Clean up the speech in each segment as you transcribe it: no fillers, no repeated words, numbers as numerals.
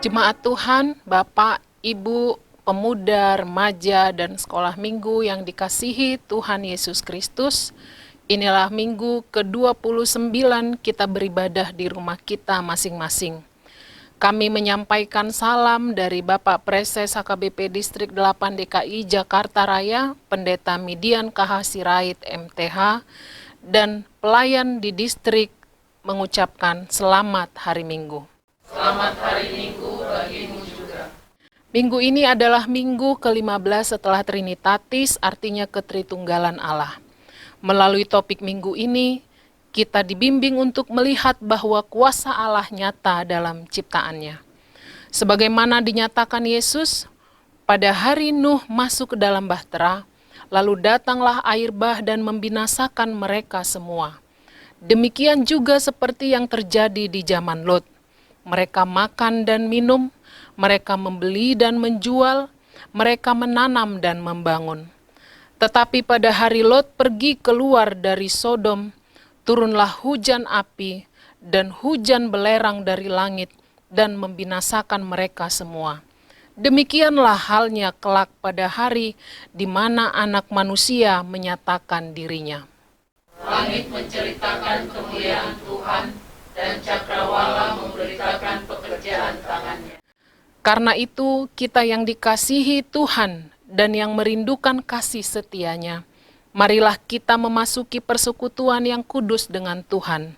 Jemaat Tuhan, Bapak, Ibu, pemuda, remaja, dan sekolah minggu yang dikasihi Tuhan Yesus Kristus, inilah minggu ke-29 kita beribadah di rumah kita masing-masing. Kami menyampaikan salam dari Bapak Preses HKBP Distrik 8 DKI Jakarta Raya, Pendeta Midian KH Sirait MTH, dan pelayan di distrik mengucapkan selamat hari Minggu. Selamat hari Minggu bagimu juga. Minggu ini adalah minggu ke-15 setelah Trinitatis, artinya ketritunggalan Allah. Melalui topik minggu ini, kita dibimbing untuk melihat bahwa kuasa Allah nyata dalam ciptaannya. Sebagaimana dinyatakan Yesus, pada hari Nuh masuk ke dalam bahtera, lalu datanglah air bah dan membinasakan mereka semua. Demikian juga seperti yang terjadi di zaman Lot. Mereka makan dan minum, mereka membeli dan menjual, mereka menanam dan membangun. Tetapi pada hari Lot pergi keluar dari Sodom, turunlah hujan api dan hujan belerang dari langit dan membinasakan mereka semua. Demikianlah halnya kelak pada hari di mana Anak Manusia menyatakan dirinya. Langit menceritakan kemuliaan Tuhan dan cakrawala memberitakan pekerjaan tangannya. Karena itu, kita yang dikasihi Tuhan dan yang merindukan kasih setianya, marilah kita memasuki persekutuan yang kudus dengan Tuhan.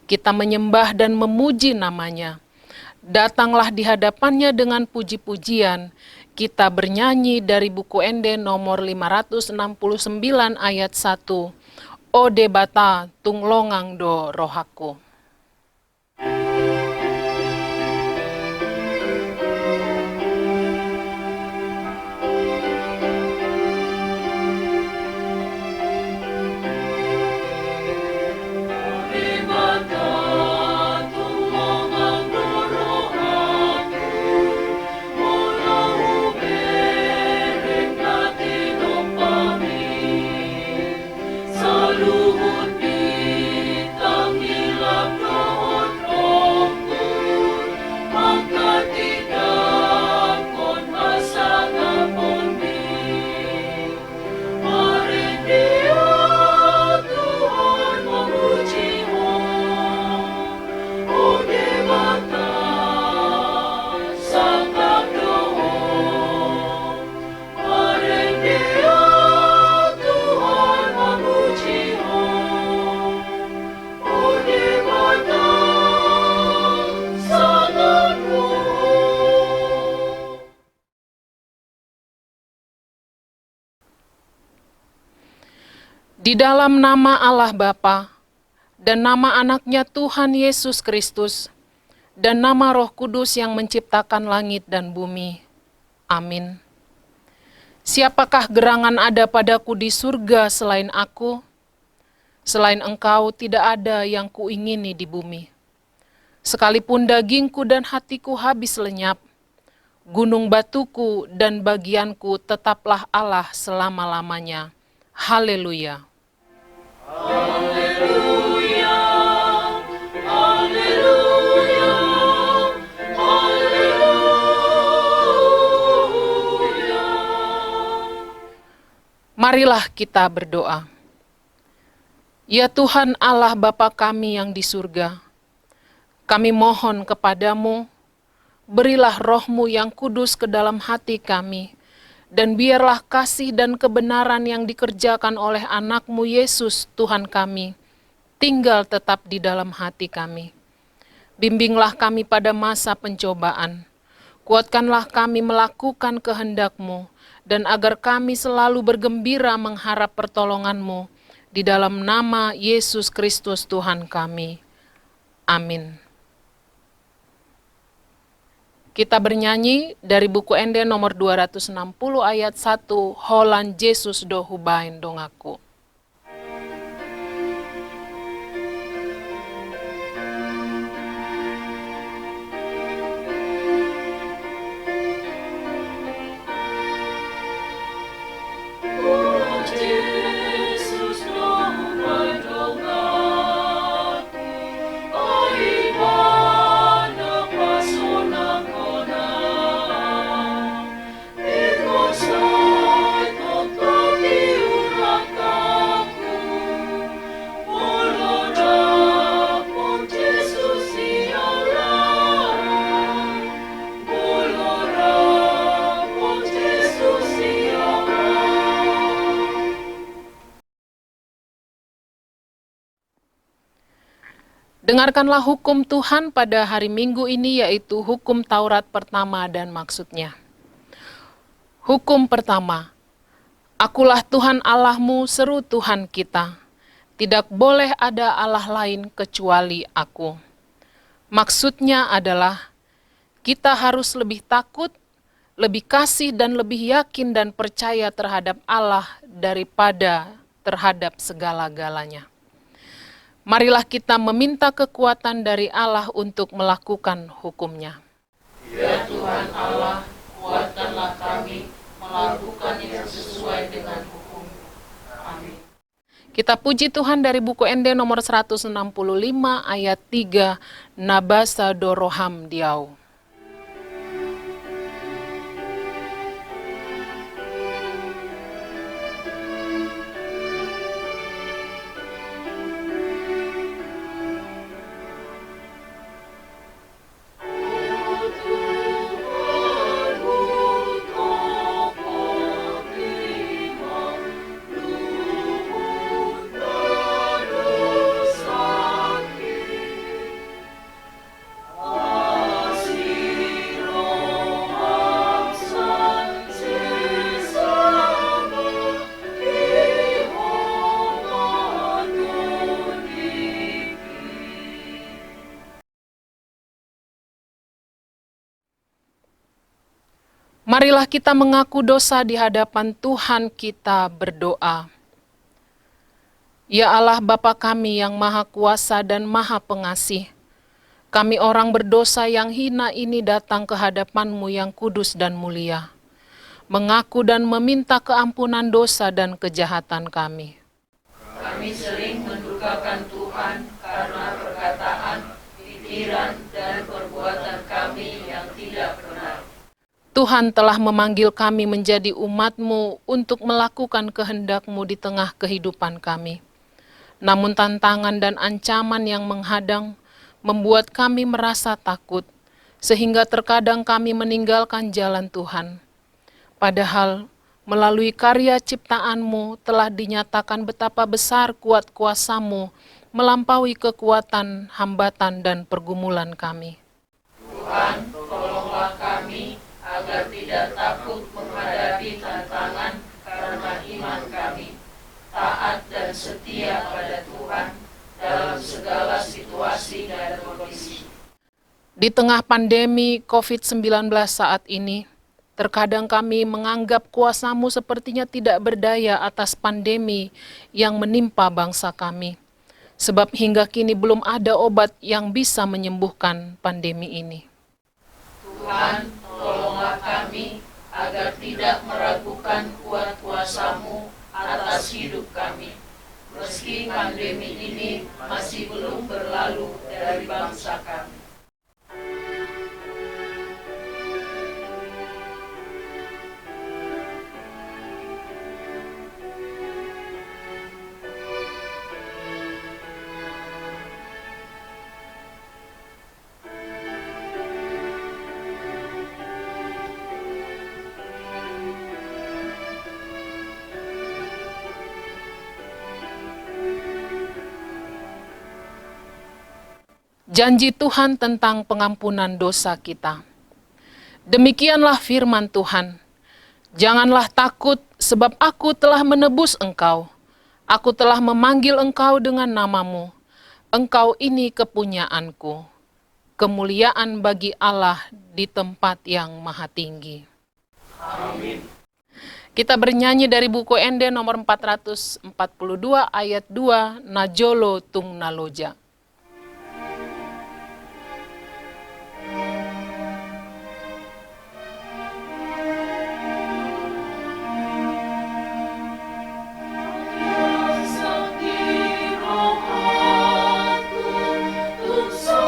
Kita menyembah dan memuji namanya. Datanglah di hadapannya dengan puji-pujian. Kita bernyanyi dari buku Ende nomor 569 ayat 1. O debata tunglongang do rohaku. Di dalam nama Allah Bapa dan nama anaknya Tuhan Yesus Kristus dan nama Roh Kudus yang menciptakan langit dan bumi. Amin. Siapakah gerangan ada padaku di surga selain aku? Selain Engkau tidak ada yang kuingini di bumi. Sekalipun dagingku dan hatiku habis lenyap, gunung batuku dan bagianku tetaplah Allah selama-lamanya. Haleluya. Haleluya, haleluya, haleluya. Marilah kita berdoa. Ya Tuhan Allah Bapa kami yang di surga, kami mohon kepadamu, berilah roh-Mu yang kudus ke dalam hati kami, dan biarlah kasih dan kebenaran yang dikerjakan oleh anak-Mu Yesus Tuhan kami, tinggal tetap di dalam hati kami. Bimbinglah kami pada masa pencobaan, kuatkanlah kami melakukan kehendak-Mu, dan agar kami selalu bergembira mengharap pertolongan-Mu, di dalam nama Yesus Kristus Tuhan kami. Amin. Kita bernyanyi dari buku Ende nomor 260 ayat 1, Holan Yesus do hubain dongaku. Aimana pasona kona Dengarkanlah hukum Tuhan pada hari Minggu ini, yaitu hukum Taurat pertama dan maksudnya. Hukum pertama, Akulah Tuhan Allahmu, seru Tuhan kita. Tidak boleh ada Allah lain kecuali Aku. Maksudnya adalah, kita harus lebih takut, lebih kasih dan lebih yakin dan percaya terhadap Allah daripada terhadap segala-galanya. Marilah kita meminta kekuatan dari Allah untuk melakukan hukum-Nya. Ya Tuhan Allah, kuatkanlah kami melakukan yang sesuai dengan hukum. Amin. Kita puji Tuhan dari buku ND nomor 165 ayat 3, Nabasa Doroham Diau. Marilah kita mengaku dosa di hadapan Tuhan kita berdoa. Ya Allah Bapa kami yang Maha Kuasa dan Maha Pengasih, kami orang berdosa yang hina ini datang ke hadapan-Mu yang kudus dan mulia, mengaku dan meminta keampunan dosa dan kejahatan kami. Kami sering mendukakan Tuhan karena perkataan, pikiran, dan perbuatan kami yang tidak benar. Tuhan telah memanggil kami menjadi umat-Mu untuk melakukan kehendak-Mu di tengah kehidupan kami. Namun tantangan dan ancaman yang menghadang membuat kami merasa takut, sehingga terkadang kami meninggalkan jalan Tuhan. Padahal melalui karya ciptaan-Mu telah dinyatakan betapa besar kuat kuasa-Mu melampaui kekuatan, hambatan, dan pergumulan kami. Tuhan, tolonglah kami agar tidak takut menghadapi tantangan karena iman kami, taat dan setia pada Tuhan dalam segala situasi dan kondisi. Di tengah pandemi COVID-19 saat ini, terkadang kami menganggap kuasa-Mu sepertinya tidak berdaya atas pandemi yang menimpa bangsa kami. Sebab hingga kini belum ada obat yang bisa menyembuhkan pandemi ini. Tuhan, tolonglah kami agar tidak meragukan kuat kuasa-Mu atas hidup kami. Meski pandemi ini masih belum berlalu dari bangsa kami. Janji Tuhan tentang pengampunan dosa kita. Demikianlah firman Tuhan. Janganlah takut, sebab Aku telah menebus engkau. Aku telah memanggil engkau dengan namamu. Engkau ini kepunyaanku. Kemuliaan bagi Allah di tempat yang maha tinggi. Amin. Kita bernyanyi dari buku ND nomor 442 ayat 2, Najolo Tung Naloja. Dosa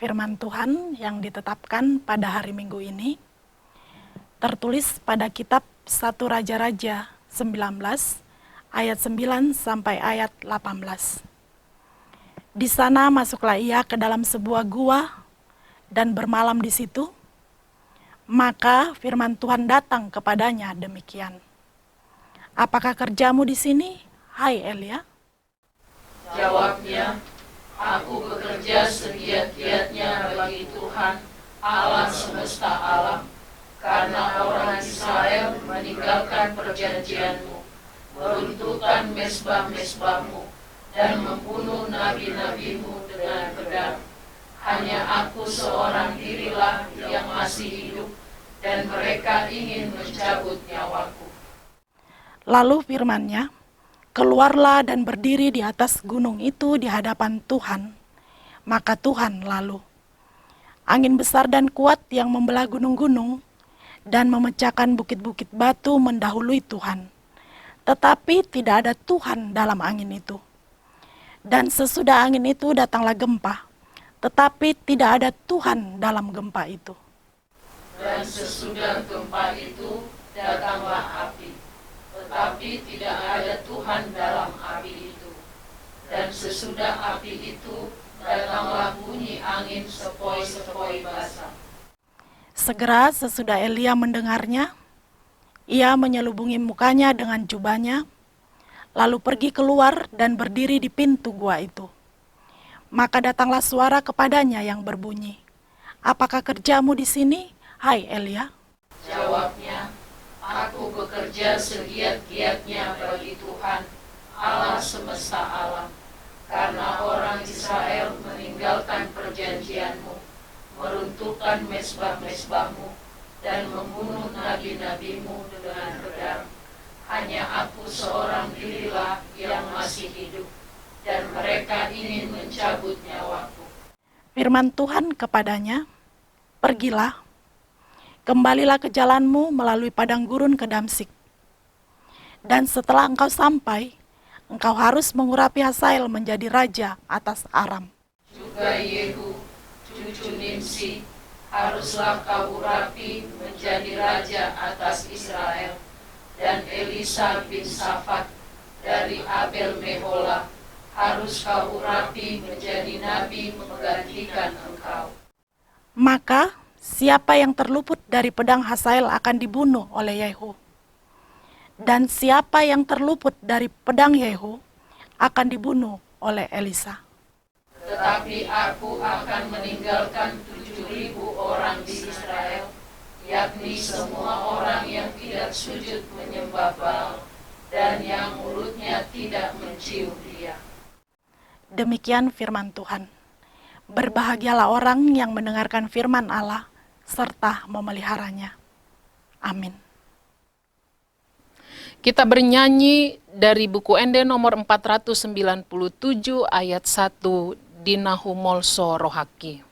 Firman Tuhan yang ditetapkan pada hari Minggu ini tertulis pada kitab 1 Raja-Raja 19 ayat 9 sampai ayat 18. Di sana masuklah ia ke dalam sebuah gua dan bermalam di situ. Maka firman Tuhan datang kepadanya demikian. Apakah kerjamu di sini, hai Elia? Jawabnya, aku bekerja segiat-giatnya bagi Tuhan, Allah semesta alam, karena orang Israel meninggalkan perjanjianmu, meruntuhkan mezbah-mezbahmu, dan membunuh nabi-nabimu dengan pedang. Hanya aku seorang dirilah yang masih hidup, dan mereka ingin mencabut nyawaku. Lalu firman-Nya, keluarlah dan berdiri di atas gunung itu di hadapan Tuhan. Maka Tuhan lalu. Angin besar dan kuat yang membelah gunung-gunung dan memecahkan bukit-bukit batu mendahului Tuhan. Tetapi tidak ada Tuhan dalam angin itu. Dan sesudah angin itu datanglah gempa, tetapi tidak ada Tuhan dalam gempa itu. Dan sesudah gempa itu datanglah api, tetapi tidak ada Tuhan dalam api itu. Dan sesudah api itu datanglah bunyi angin sepoi-sepoi basah. Segera sesudah Elia mendengarnya, ia menyelubungi mukanya dengan jubahnya, lalu pergi keluar dan berdiri di pintu gua itu. Maka datanglah suara kepadanya yang berbunyi, apakah kerjamu di sini, hai Elia? Jawabnya, aku bekerja segiat-giatnya bagi Tuhan, Allah semesta alam, karena orang Israel meninggalkan perjanjianmu, meruntuhkan mezbah-mezbahmu, dan membunuh nabi-nabimu dengan pedang. Hanya aku seorang dirilah yang masih hidup, dan mereka ingin mencabut nyawaku. Firman Tuhan kepadanya, pergilah, kembalilah ke jalanmu melalui padang gurun ke Damsyik. Dan setelah engkau sampai, engkau harus mengurapi Hazael menjadi raja atas Aram. Juga Yehu, cucu Nimsi, haruslah kau urapi menjadi raja atas Israel. Dan Elisa bin Safat dari Abel Mehola harus kau urapi menjadi nabi menggantikan engkau. Maka siapa yang terluput dari pedang Hazael akan dibunuh oleh Yehu. Dan siapa yang terluput dari pedang Yehu akan dibunuh oleh Elisa. Tetapi aku akan meninggalkan 7.000 orang di Israel, yakni semua orang yang tidak sujud menyembah Baal, dan yang mulutnya tidak mencium dia. Demikian firman Tuhan. Berbahagialah orang yang mendengarkan firman Allah, serta memeliharanya. Amin. Kita bernyanyi dari buku Ende nomor 497 ayat 1 di Nahumolso Rohaki.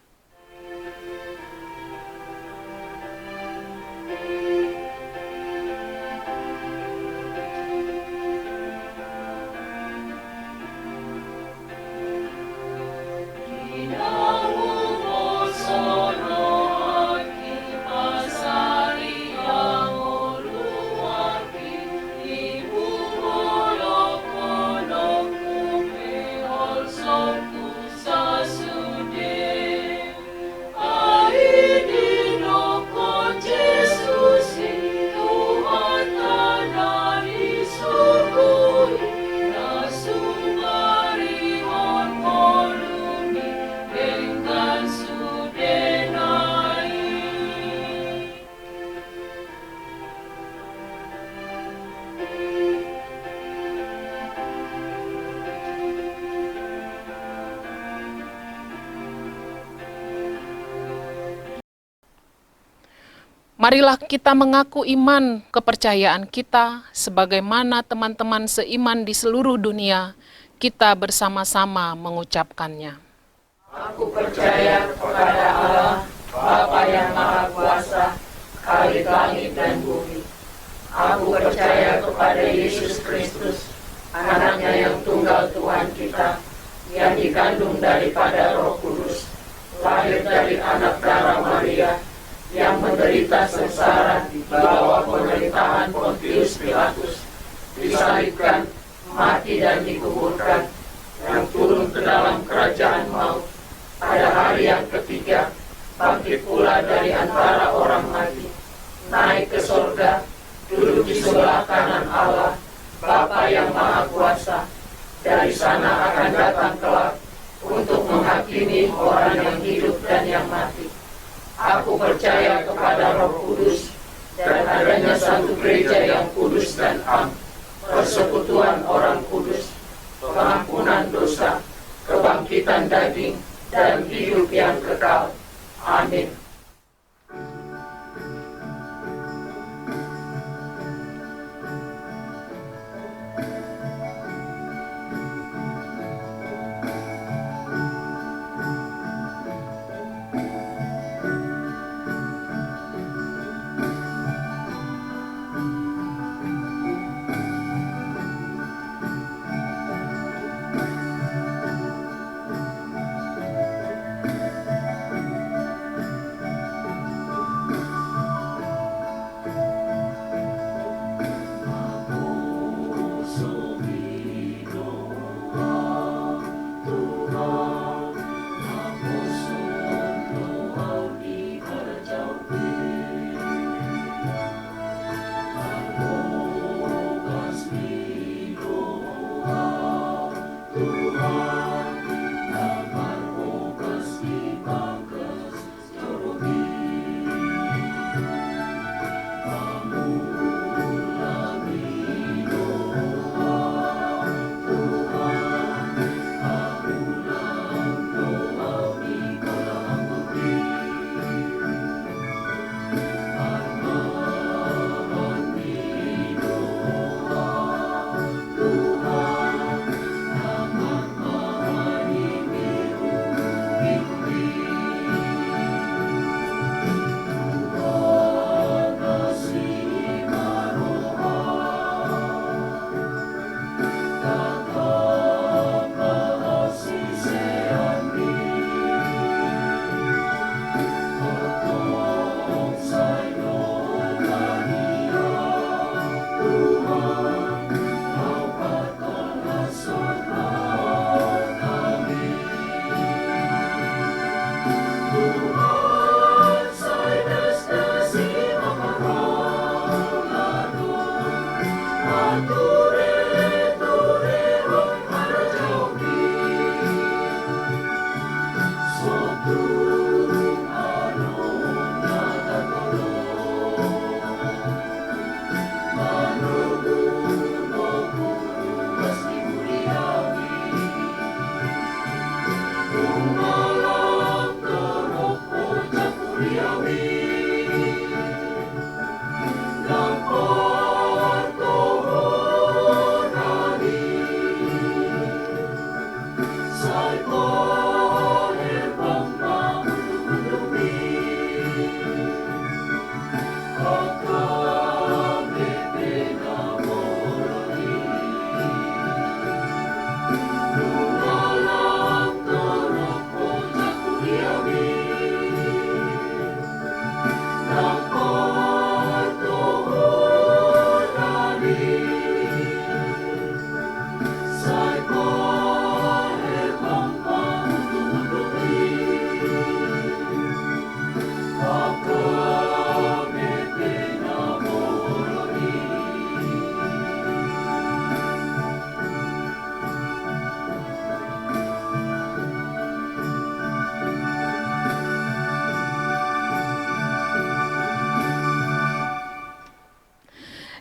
Marilah kita mengaku iman kepercayaan kita sebagaimana teman-teman seiman di seluruh dunia, kita bersama-sama mengucapkannya. Aku percaya kepada Allah, Bapa yang Maha Kuasa, Khalik langit dan bumi. Aku percaya kepada Yesus Kristus, anaknya yang tunggal Tuhan kita, yang dikandung daripada Roh Kudus, lahir dari anak darah Maria, yang menderita sengsara di bawah pemerintahan Pontius Pilatus, disalibkan, mati dan dikuburkan, yang turun ke dalam kerajaan maut, pada hari yang ketiga, bangkit pula dari antara orang mati, naik ke sorga, duduk di sebelah kanan Allah, Bapa yang Maha Kuasa. Dari sana akan datang kelak untuk menghakimi orang yang hidup dan yang mati. Aku percaya kepada Roh Kudus, dan adanya satu gereja yang kudus dan am, persekutuan orang kudus, pengampunan dosa, kebangkitan daging, dan hidup yang kekal. Amin.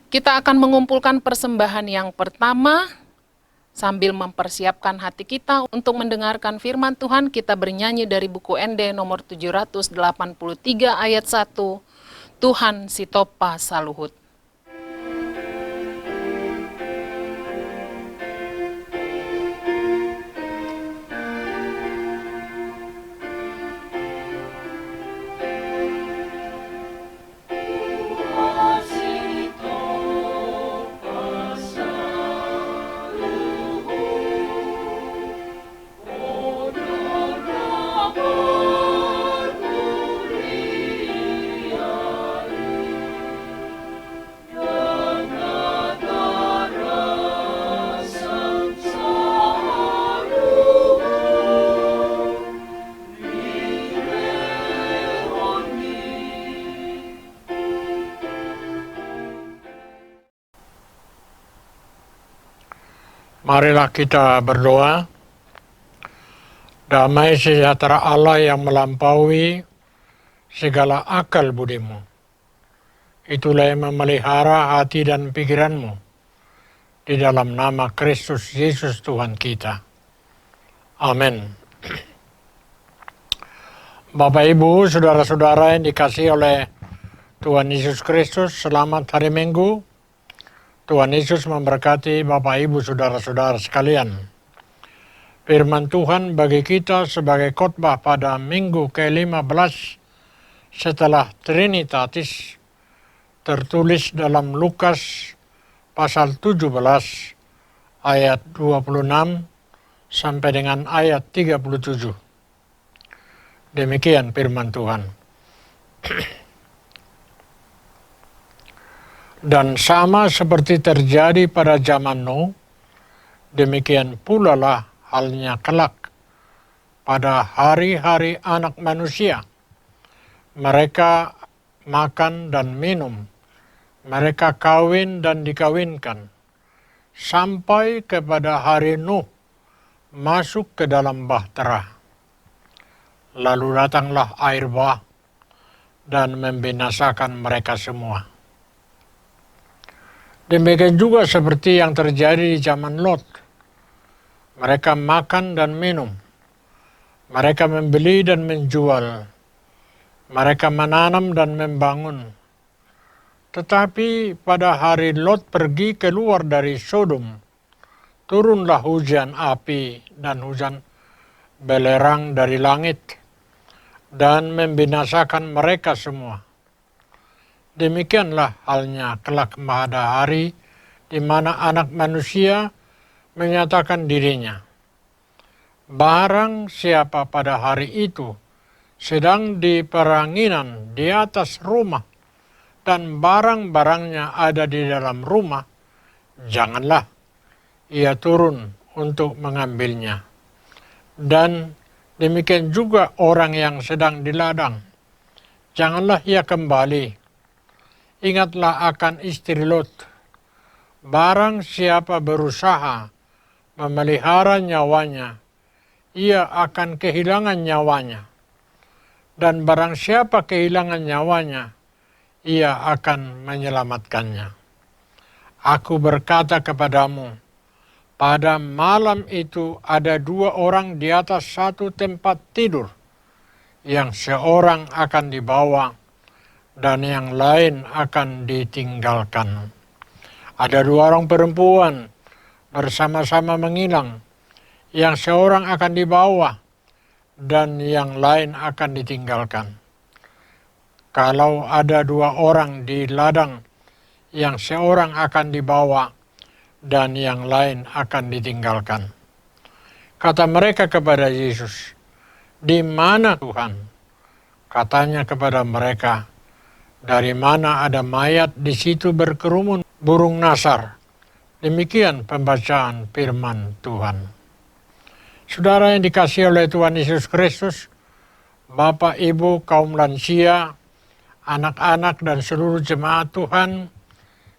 Kita akan mengumpulkan persembahan yang pertama sambil mempersiapkan hati kita untuk mendengarkan firman Tuhan. Kita bernyanyi dari buku ND nomor 783 ayat 1, Tuhan Sitopa Saluhut. Oh Marilah kita berdoa. Damai sejahtera Allah yang melampaui segala akal budimu, itulah yang memelihara hati dan pikiranmu di dalam nama Kristus Yesus Tuhan kita. Amin. Bapak Ibu, saudara-saudara yang dikasihi oleh Tuhan Yesus Kristus, selamat hari Minggu. Tuhan Yesus memberkati Bapak Ibu, saudara-saudara sekalian. Firman Tuhan bagi kita sebagai khotbah pada minggu ke-15 setelah Trinitatis tertulis dalam Lukas pasal 17 ayat 26 sampai dengan ayat 37. Demikian firman Tuhan. Dan sama seperti terjadi pada zaman Nuh, demikian pula lah halnya kelak pada hari-hari anak manusia. Mereka makan dan minum, mereka kawin dan dikawinkan, sampai kepada hari Nuh masuk ke dalam bahtera. Lalu datanglah air bah dan membinasakan mereka semua. Demikian juga seperti yang terjadi di zaman Lot. Mereka makan dan minum. Mereka membeli dan menjual. Mereka menanam dan membangun. Tetapi pada hari Lot pergi keluar dari Sodom, turunlah hujan api dan hujan belerang dari langit, dan membinasakan mereka semua. Demikianlah halnya kelak pada hari di mana anak manusia menyatakan dirinya. Barang siapa pada hari itu sedang di peranginan di atas rumah dan barang-barangnya ada di dalam rumah, janganlah ia turun untuk mengambilnya. Dan demikian juga orang yang sedang di ladang, janganlah ia kembali. Ingatlah akan istri Lot. Barang siapa berusaha memelihara nyawanya, ia akan kehilangan nyawanya. Dan barang siapa kehilangan nyawanya, ia akan menyelamatkannya. Aku berkata kepadamu, pada malam itu ada 2 orang di atas satu tempat tidur, yang seorang akan dibawa dan yang lain akan ditinggalkan. Ada 2 orang perempuan bersama-sama mengilang, yang seorang akan dibawa dan yang lain akan ditinggalkan. Kalau ada 2 orang di ladang, yang seorang akan dibawa dan yang lain akan ditinggalkan. Kata mereka kepada Yesus, "Di mana Tuhan?" Katanya kepada mereka, "Dari mana ada mayat, di situ berkerumun burung nasar." Demikian pembacaan firman Tuhan. Saudara yang dikasihi oleh Tuhan Yesus Kristus, Bapak, Ibu, kaum lansia, anak-anak dan seluruh jemaat Tuhan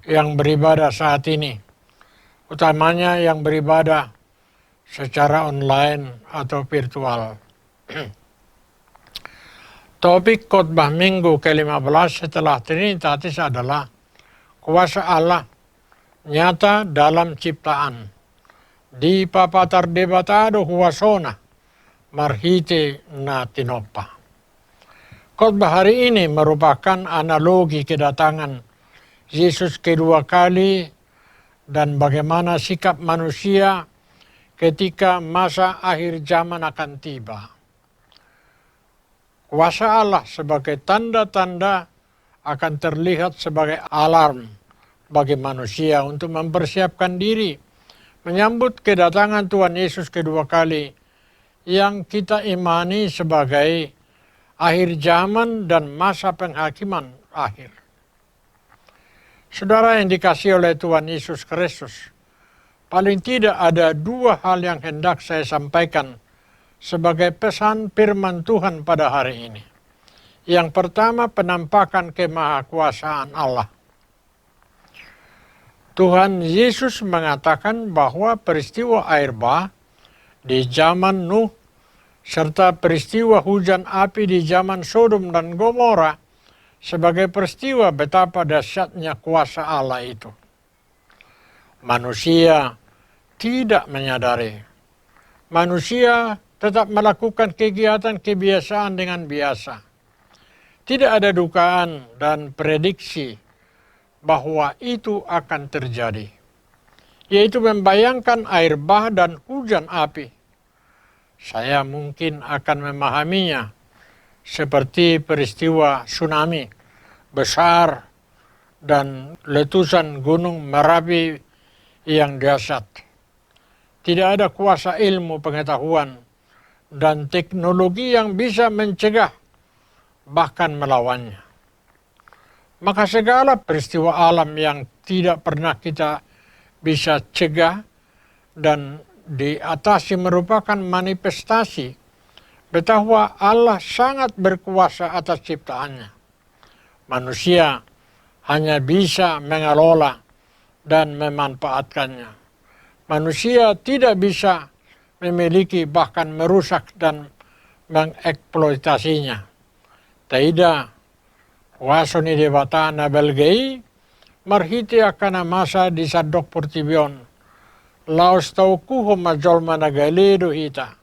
yang beribadah saat ini, utamanya yang beribadah secara online atau virtual. Topik khotbah minggu ke-15 setelah Trinitatis adalah kuasa Allah nyata dalam ciptaan. Di papatar debatado huasona marhite na tinoppa. Khotbah hari ini merupakan analogi kedatangan Yesus kedua kali dan bagaimana sikap manusia ketika masa akhir zaman akan tiba. Kuasa Allah sebagai tanda-tanda akan terlihat sebagai alarm bagi manusia untuk mempersiapkan diri menyambut kedatangan Tuhan Yesus kedua kali yang kita imani sebagai akhir zaman dan masa penghakiman akhir. Saudara yang dikasihi oleh Tuhan Yesus Kristus, paling tidak ada 2 hal yang hendak saya sampaikan sebagai pesan firman Tuhan pada hari ini. Yang pertama, penampakan kemahakuasaan Allah. Tuhan Yesus mengatakan bahwa peristiwa air bah di zaman Nuh serta peristiwa hujan api di zaman Sodom dan Gomora sebagai peristiwa betapa dahsyatnya kuasa Allah itu. Manusia tidak menyadari. Manusia tetap melakukan kegiatan kebiasaan dengan biasa. Tidak ada dugaan dan prediksi bahwa itu akan terjadi, yaitu membayangkan air bah dan hujan api. Saya mungkin akan memahaminya seperti peristiwa tsunami besar dan letusan gunung Merapi yang dahsyat. Tidak ada kuasa ilmu pengetahuan dan teknologi yang bisa mencegah bahkan melawannya. Maka segala peristiwa alam yang tidak pernah kita bisa cegah dan diatasi merupakan manifestasi betapa Allah sangat berkuasa atas ciptaannya. Manusia hanya bisa mengelola dan memanfaatkannya. Manusia tidak bisa memiliki bahkan merusak dan mengeksploitasinya. Taida wasoni debata na belgei marhiti akana masa di sadok portibion laos tau kuho ma jolma na galedo hita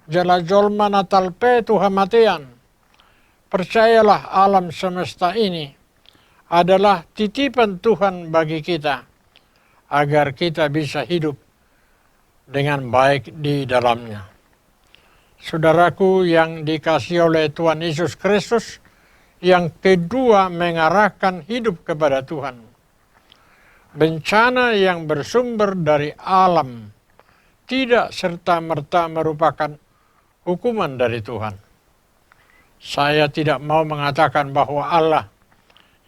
jala jolma na talpe tu hamatean. Percayalah alam semesta ini adalah titipan Tuhan bagi kita agar kita bisa hidup dengan baik di dalamnya. Saudaraku yang dikasihi oleh Tuhan Yesus Kristus, yang kedua mengarahkan hidup kepada Tuhan. Bencana yang bersumber dari alam tidak serta-merta merupakan hukuman dari Tuhan. Saya tidak mau mengatakan bahwa Allah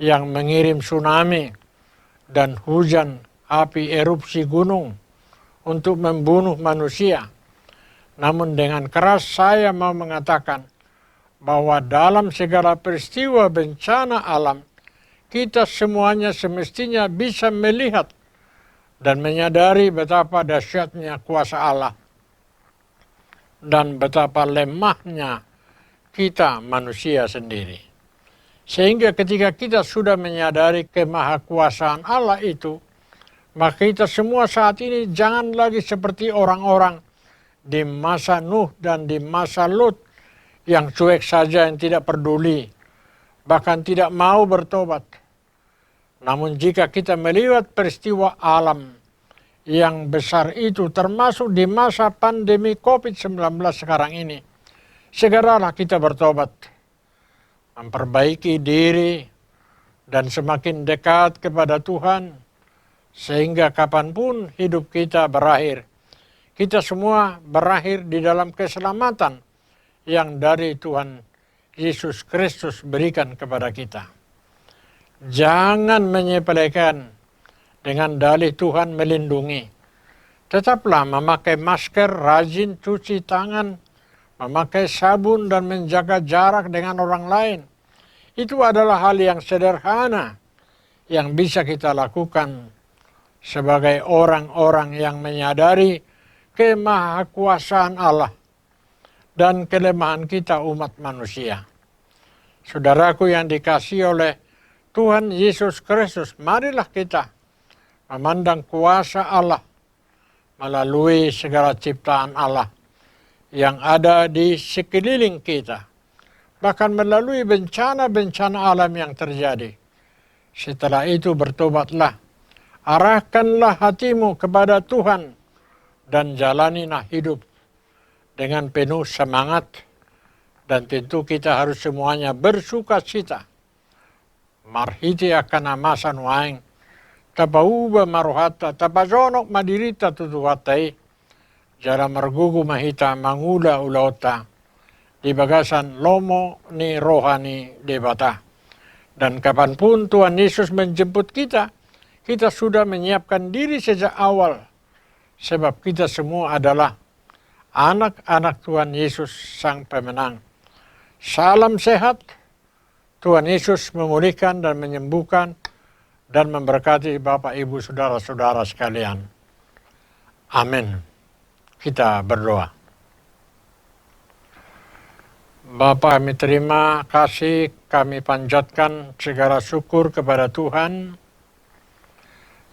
yang mengirim tsunami dan hujan api erupsi gunung untuk membunuh manusia. Namun dengan keras saya mau mengatakan bahwa dalam segala peristiwa bencana alam, kita semuanya semestinya bisa melihat dan menyadari betapa dahsyatnya kuasa Allah dan betapa lemahnya kita manusia sendiri. Sehingga ketika kita sudah menyadari kemahakuasaan Allah itu, maka kita semua saat ini jangan lagi seperti orang-orang di masa Nuh dan di masa Lut yang cuek saja, yang tidak peduli, bahkan tidak mau bertobat. Namun jika kita melihat peristiwa alam yang besar itu, termasuk di masa pandemi COVID-19 sekarang ini, segeralah kita bertobat, memperbaiki diri, dan semakin dekat kepada Tuhan, sehingga kapanpun hidup kita berakhir, kita semua berakhir di dalam keselamatan yang dari Tuhan Yesus Kristus berikan kepada kita. Jangan menyepelekan dengan dalih Tuhan melindungi. Tetaplah memakai masker, rajin cuci tangan, memakai sabun dan menjaga jarak dengan orang lain. Itu adalah hal yang sederhana yang bisa kita lakukan sebagai orang-orang yang menyadari kemahakuasaan Allah dan kelemahan kita umat manusia. Saudaraku yang dikasihi oleh Tuhan Yesus Kristus, marilah kita memandang kuasa Allah melalui segala ciptaan Allah yang ada di sekeliling kita, bahkan melalui bencana-bencana alam yang terjadi. Setelah itu bertobatlah, arahkanlah hatimu kepada Tuhan, dan jalanilah hidup dengan penuh semangat, dan tentu kita harus semuanya bersuka cita. Marhiti akan amasan waing, tapauba maruhata, tapajonok madirita tutuwatai, jara margugu mahita mangula ulauta, di bagasan lomo ni rohani debata. Dan kapanpun Tuhan Yesus menjemput kita, kita sudah menyiapkan diri sejak awal, sebab kita semua adalah anak-anak Tuhan Yesus Sang Pemenang. Salam sehat, Tuhan Yesus memulihkan dan menyembuhkan, dan memberkati Bapak, Ibu, Saudara-saudara sekalian. Amin. Kita berdoa. Bapa, kami terima kasih, kami panjatkan segala syukur kepada Tuhan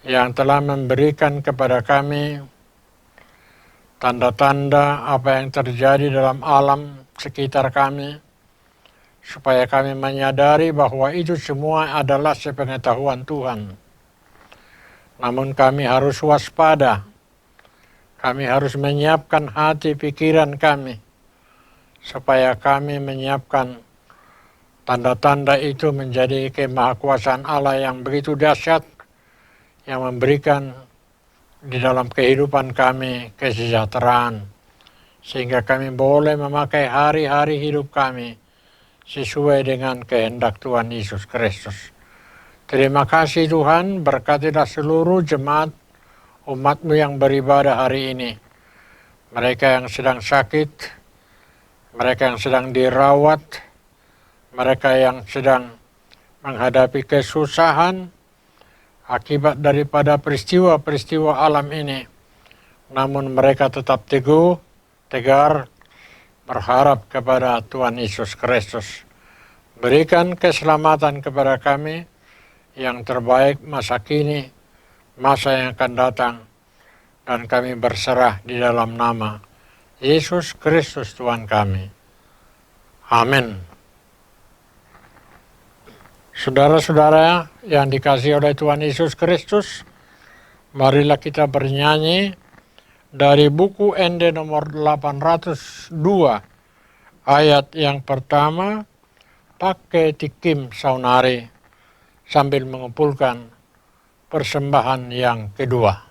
yang telah memberikan kepada kami tanda-tanda apa yang terjadi dalam alam sekitar kami, supaya kami menyadari bahwa itu semua adalah sepengetahuan Tuhan. Namun kami harus waspada, kami harus menyiapkan hati pikiran kami, supaya kami menyiapkan tanda-tanda itu menjadi kemahakuasaan Allah yang begitu dahsyat, yang memberikan di dalam kehidupan kami kesejahteraan, sehingga kami boleh memakai hari-hari hidup kami sesuai dengan kehendak Tuhan Yesus Kristus. Terima kasih Tuhan, berkatilah seluruh jemaat umat-Mu yang beribadah hari ini. Mereka yang sedang sakit, mereka yang sedang dirawat, mereka yang sedang menghadapi kesusahan akibat daripada peristiwa-peristiwa alam ini. Namun mereka tetap teguh, tegar, berharap kepada Tuhan Yesus Kristus. Berikan keselamatan kepada kami yang terbaik masa kini, masa yang akan datang, dan kami berserah di dalam nama Yesus Kristus Tuhan kami. Amin. Saudara-saudara yang dikasihi oleh Tuhan Yesus Kristus, marilah kita bernyanyi dari buku ND nomor 802, ayat yang pertama, pakai tikim saunari, sambil mengumpulkan persembahan yang kedua.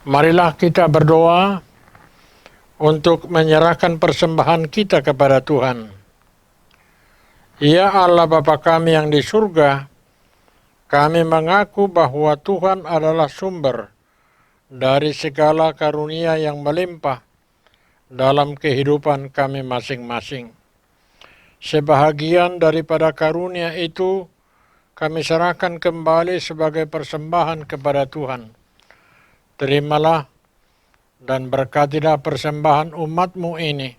Marilah kita berdoa untuk menyerahkan persembahan kita kepada Tuhan. Ya Allah Bapa kami yang di surga, kami mengaku bahwa Tuhan adalah sumber dari segala karunia yang melimpah dalam kehidupan kami masing-masing. Sebahagian daripada karunia itu kami serahkan kembali sebagai persembahan kepada Tuhan. Terimalah dan berkatilah persembahan umat-Mu ini,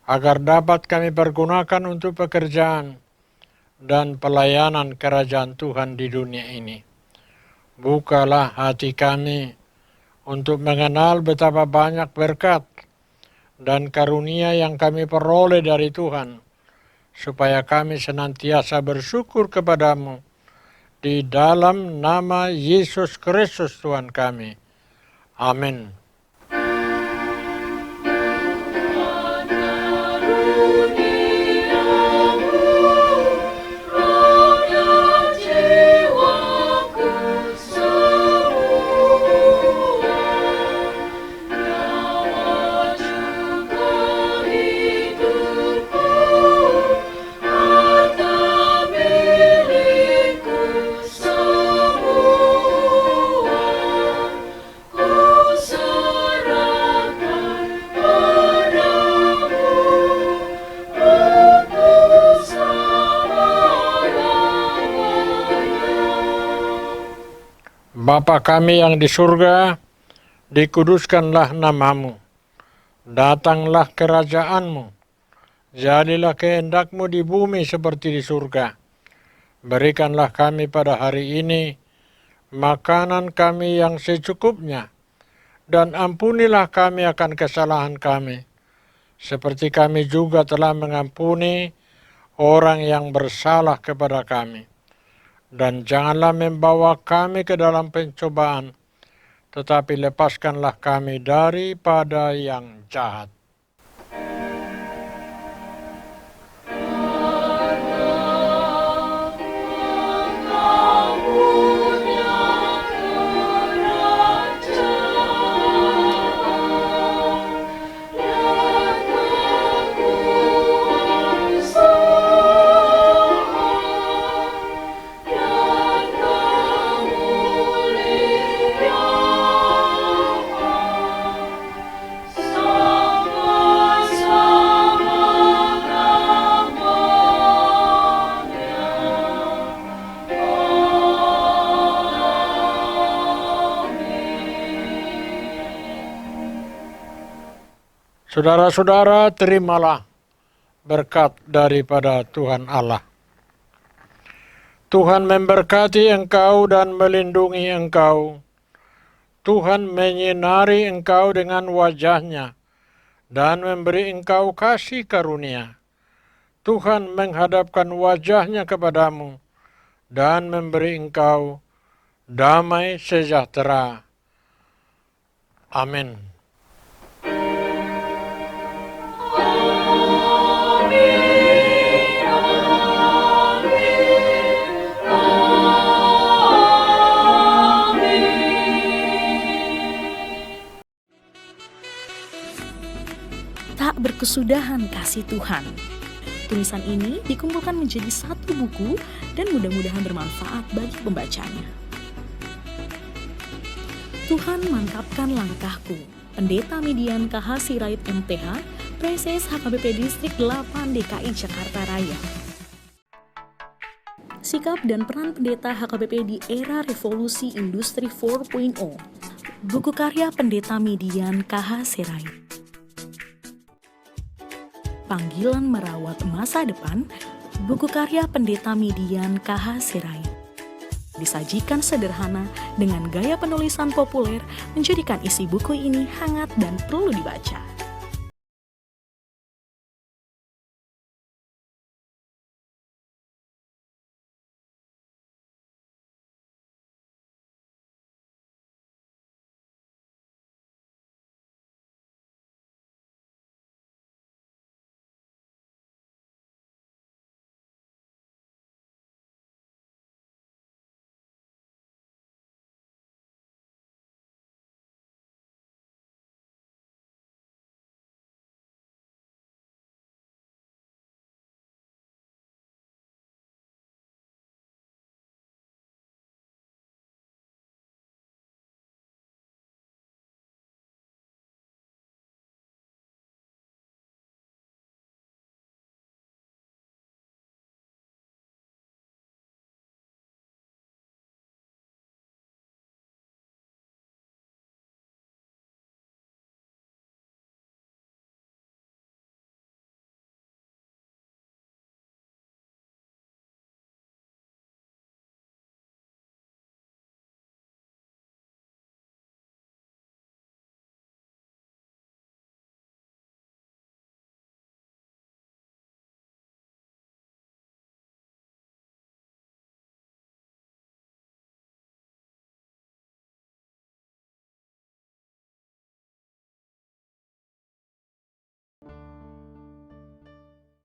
agar dapat kami pergunakan untuk pekerjaan dan pelayanan kerajaan Tuhan di dunia ini. Bukalah hati kami untuk mengenal betapa banyak berkat dan karunia yang kami peroleh dari Tuhan, supaya kami senantiasa bersyukur kepadamu di dalam nama Yesus Kristus Tuhan kami. Amin. Bapa kami yang di surga, dikuduskanlah namamu, datanglah kerajaanmu, Jadilah kehendak-Mu di bumi seperti di surga. Berikanlah kami pada hari ini makanan kami yang secukupnya, dan ampunilah kami akan kesalahan kami, seperti kami juga telah mengampuni orang yang bersalah kepada kami. Dan janganlah membawa kami ke dalam pencobaan, tetapi lepaskanlah kami daripada yang jahat. Saudara-saudara, terimalah berkat daripada Tuhan Allah. Tuhan memberkati engkau dan melindungi engkau. Tuhan menyinari engkau dengan wajah-Nya dan memberi engkau kasih karunia. Tuhan menghadapkan wajah-Nya kepadamu dan memberi engkau damai sejahtera. Amin. Tak berkesudahan kasih Tuhan. Tulisan ini dikumpulkan menjadi satu buku dan mudah-mudahan bermanfaat bagi pembacanya. Tuhan mantapkan langkahku. Pendeta Median KH Sirait MTH, Preses HKBP Distrik 8 DKI Jakarta Raya. Sikap dan peran pendeta HKBP di era revolusi industri 4.0. Buku karya Pendeta Median KH Sirait. Panggilan Merawat Masa Depan, buku karya Pendeta Median KH Sirait. Disajikan sederhana dengan gaya penulisan populer, menjadikan isi buku ini hangat dan perlu dibaca.